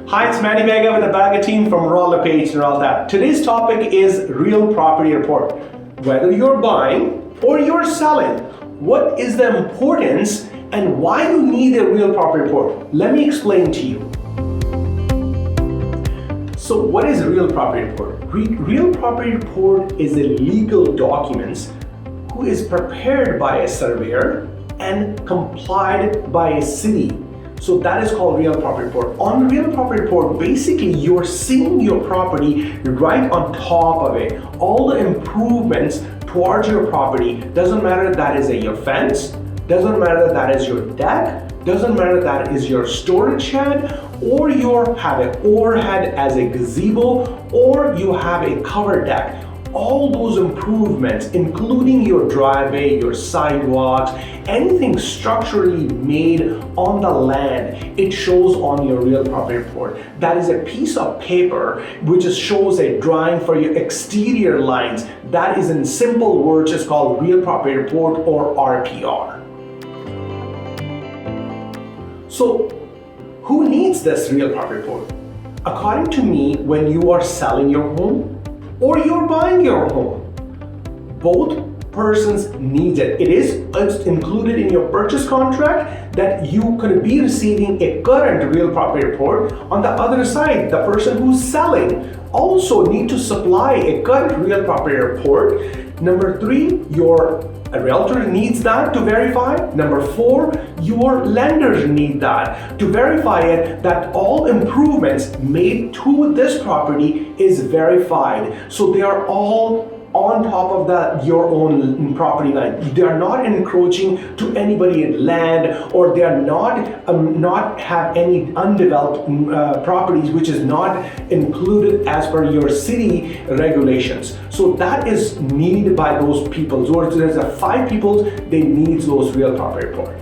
Hi, it's Bagga with the Bagga team from Roller Page and all that. Today's topic is real property report. Whether you're buying or you're selling, what is the importance and why you need a real property report? Let me explain to you. So what is real property report? Real property report is a legal document who is prepared by a surveyor and complied by a city. So that is called real property report. On real property report, basically you're seeing your property right on top of it. All the improvements towards your property, doesn't matter that is your fence, doesn't matter that is your deck, doesn't matter that is your storage shed, or you have an overhead as a gazebo, or you have a covered deck. All those improvements, including your driveway, your sidewalks, anything structurally made on the land, it shows on your real property report. That is a piece of paper which shows a drawing for your exterior lines. That is in simple words is called real property report or RPR. So who needs this real property report? According to me, when you are selling your home, or you're buying your home, both persons need it. It's included in your purchase contract that you could be receiving a current real property report. On the other side, the person who's selling also need to supply a current real property report. Number 3, your realtor needs that to verify. Number 4, your lenders need that to verify it that all improvements made to this property is verified. So they are all on top of your own property line. They are not encroaching to anybody's land, or they are not have any undeveloped properties which is not included as per your city regulations. So that is needed by those people. So there's 5 people, they need those real property report.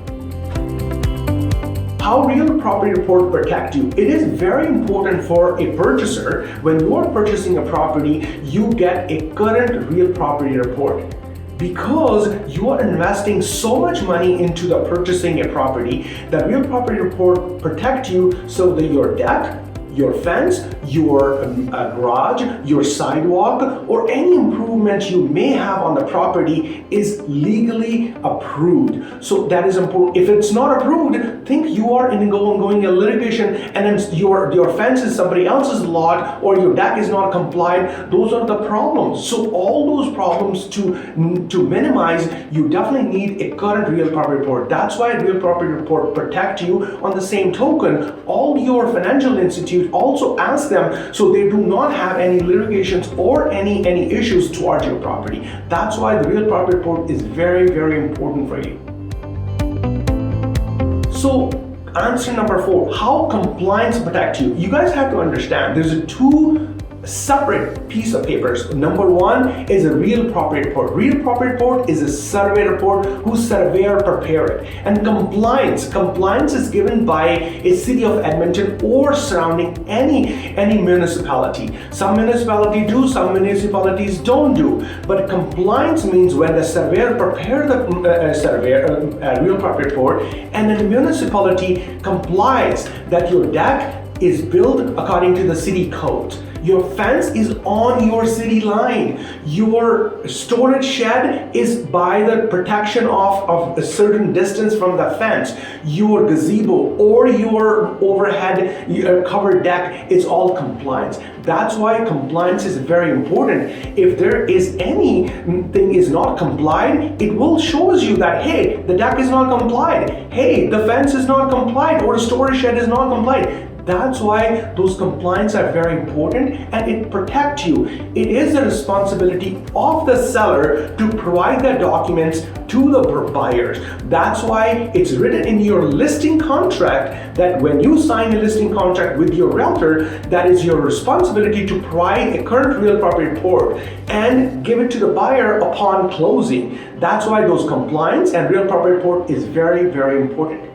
How real property report protect you? It is very important for a purchaser. When you are purchasing a property, you get a current real property report. Because you are investing so much money into the purchasing a property, the real property report protect you so that your deck, your fence, your garage, your sidewalk, or any improvements you may have on the property is legally approved. So that is important. If it's not approved, think you are going a litigation, and then your fence is somebody else's lot, or your deck is not complied. Those are the problems. So all those problems to minimize, you definitely need a current real property report. That's why a real property report protect you. On the same token, all your financial institutions also ask them so they do not have any litigations or any issues towards your property. That's why the real property report is very, very important for you. So answer number 4, how compliance protect you? You guys have to understand there's 2 separate piece of papers. Number 1 is a real property report. Real property report is a survey report whose surveyor prepared it. And compliance is given by a city of Edmonton or surrounding any municipality. Some municipalities do, some municipalities don't do. But compliance means when the surveyor prepared the real property report, and then the municipality complies that your deck is built according to the city code. Your fence is on your city line. Your storage shed is by the protection of a certain distance from the fence. Your gazebo or your overhead covered deck is all compliance. That's why compliance is very important. If there is anything is not complied, it will shows you that, hey, the deck is not complied. Hey, the fence is not complied, or the storage shed is not complied. That's why those compliance are very important, and it protects you. It is the responsibility of the seller to provide the documents to the buyers. That's why it's written in your listing contract that when you sign a listing contract with your realtor, that is your responsibility to provide a current real property report and give it to the buyer upon closing. That's why those compliance and real property report is very, very important.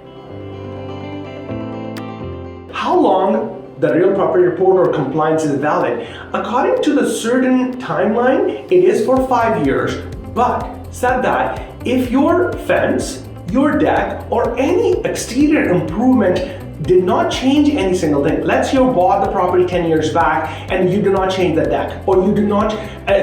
How long the real property report or compliance is valid? According to the certain timeline, it is for 5 years. But said that if your fence, your deck, or any exterior improvement did not change any single thing. Let's say you bought the property 10 years back and you did not change the deck, or you did not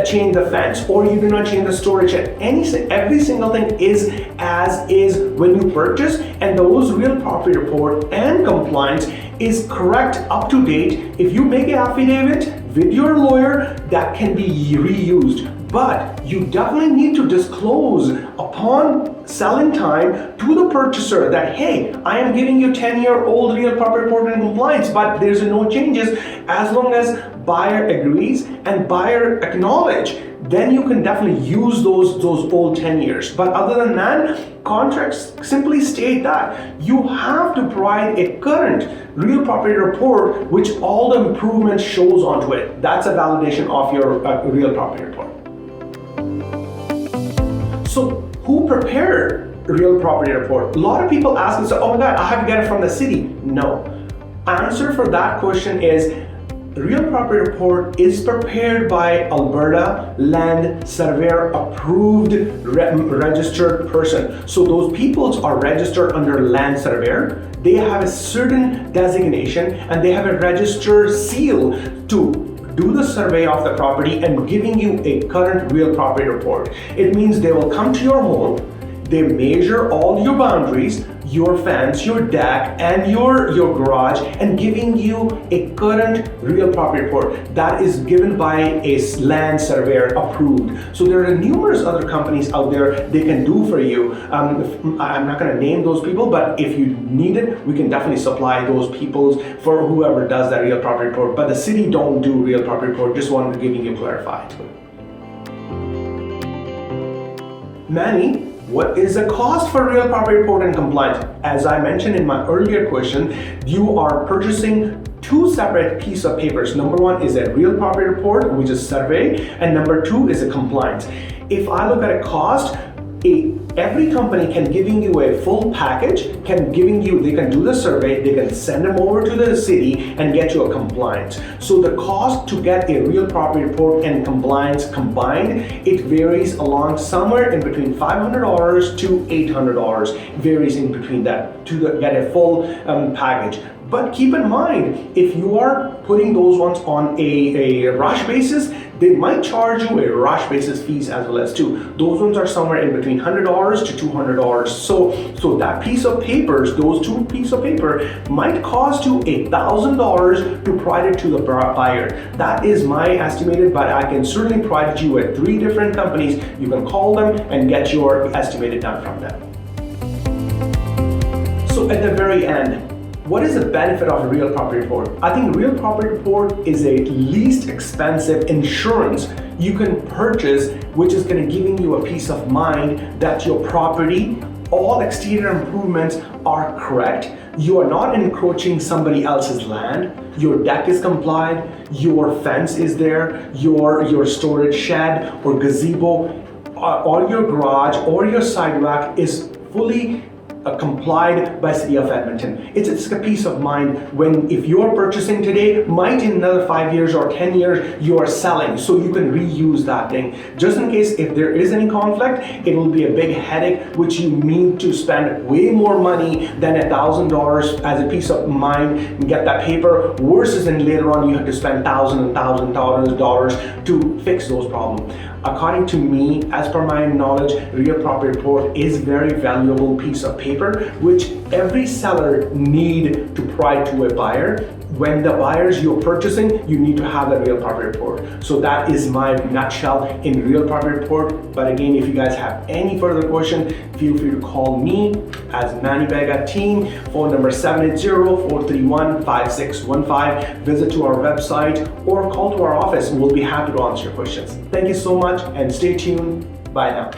change the fence, or you did not change the storage shed. Every single thing is as is when you purchase, and those real property report and compliance is correct, up to date. If you make an affidavit with your lawyer, that can be reused. But you definitely need to disclose upon selling time to the purchaser that, hey, I am giving you 10-year-old real property report and compliance, but there's no changes. As long as buyer agrees and buyer acknowledge, then you can definitely use those old 10 years. But other than that, contracts simply state that you have to provide a current real property report which all the improvements shows onto it. That's a validation of your real property report. So who prepared real property report? A lot of people ask us, oh my God, I have to get it from the city. No. Answer for that question is, real property report is prepared by Alberta Land Surveyor approved registered person. So those peoples are registered under Land Surveyor. They have a certain designation and they have a registered seal to do the survey of the property and giving you a current real property report. It means they will come to your home, they measure all your boundaries, your fence, your deck, and your garage, and giving you a current real property report that is given by a land surveyor approved. So there are numerous other companies out there they can do for you. I'm not going to name those people, but if you need it, we can definitely supply those people for whoever does that real property report. But the city don't do real property report. Just wanted to give you clarified. Manny, what is the cost for real property report and compliance? As I mentioned in my earlier question, you are purchasing two separate pieces of papers. Number one is a real property report, which is survey, and number two is a compliance. If I look at a cost, every company can giving you a full package, they can do the survey, they can send them over to the city and get you a compliance. So the cost to get a real property report and compliance combined, it varies along somewhere in between $500 to $800, varies in between that to get a full package. But keep in mind, if you are putting those ones on a rush basis, they might charge you a rush basis fees as well as too. Those ones are somewhere in between $100 to $200. So that piece of papers, those two pieces of paper might cost you $1,000 to provide it to the buyer. That is my estimated, but I can certainly provide you with 3 different companies. You can call them and get your estimated done from them. So at the very end, what is the benefit of a real property report? I think real property report is a least expensive insurance you can purchase, which is going to giving you a peace of mind that your property, all exterior improvements are correct. You are not encroaching somebody else's land. Your deck is complied, your fence is there, your storage shed or gazebo, or your garage or your sidewalk is fully complied by City of Edmonton. It's a peace of mind when if you're purchasing today, might in another 5 years or 10 years you are selling, so you can reuse that thing. Just in case if there is any conflict, it will be a big headache which you need to spend way more money than $1,000 as a peace of mind and get that paper, versus then later on you have to spend $1,000 to fix those problems. According to me, as per my knowledge, real property report is very valuable piece of paper which every seller need to provide to a buyer. When the buyers you're purchasing, you need to have the real property report. So that is my nutshell in real property report. But again, if you guys have any further question, feel free to call me as Manny Bagga team, phone number 780-431-5615. Visit to our website or call to our office. We'll be happy to answer your questions. Thank you so much and stay tuned. Bye now.